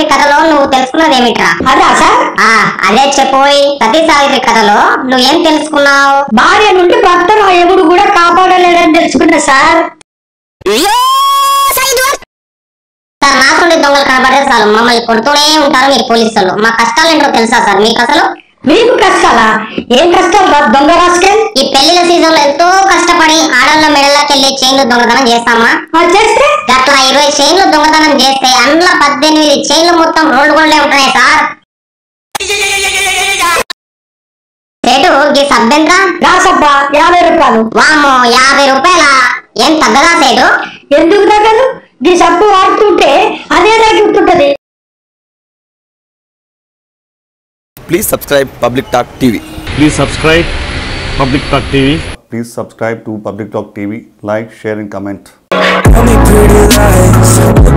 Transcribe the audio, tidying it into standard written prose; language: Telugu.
సావిత్రి కథలో నువ్వు తెలుసుకున్నది ఏమిట్రా? అదా సార్? అదే చెప్పోయి. సతీ సావిత్రి కథలో నువ్వేం తెలుసుకున్నావు? భార్య నుండి భర్తను ఎప్పుడు కూడా కాపాడలేదని తెలుసుకున్నా సార్. సార్ నాకుండి దొంగలు కనబడితే చాలు మమ్మల్ని కొడుతూనే ఉంటారు మీరు పోలీసులు. మా కష్టాలు ఏంటో తెలుసా సార్ మీకు? అసలు మీకు కష్టాలా? ఏం కష్టాలు దొంగ రాసుకెళ్ళి? ఈ పెళ్లిల సీజన్ లో ఎంతో కష్టపడి ఆడళ్ళ మెడల్లోకి వెళ్ళి చైన్లు దొంగతనం చేస్తామా? చేస్తే అట్లా 20 చైన్లు దొంగతనం చేస్తే అందులో 18 చైన్లు మొత్తం రోడ్డు గోళ్ళే ఉంటున్నాయి సార్. సేటు ఈ సబ్బెంత? రాసబ్బా 50 రూపాయలు. వామ్మో 50 రూపాయల? ఏం తగ్గదా సేటు? ఎందుకు తగ్గదు? ఈ సబ్బు వాడుతుంటే అదే తగ్గుతుంటది. Please subscribe Public Talk TV. Please subscribe Public Talk TV. Please subscribe to Public Talk TV. Like, share and comment. Tell me pretty lies.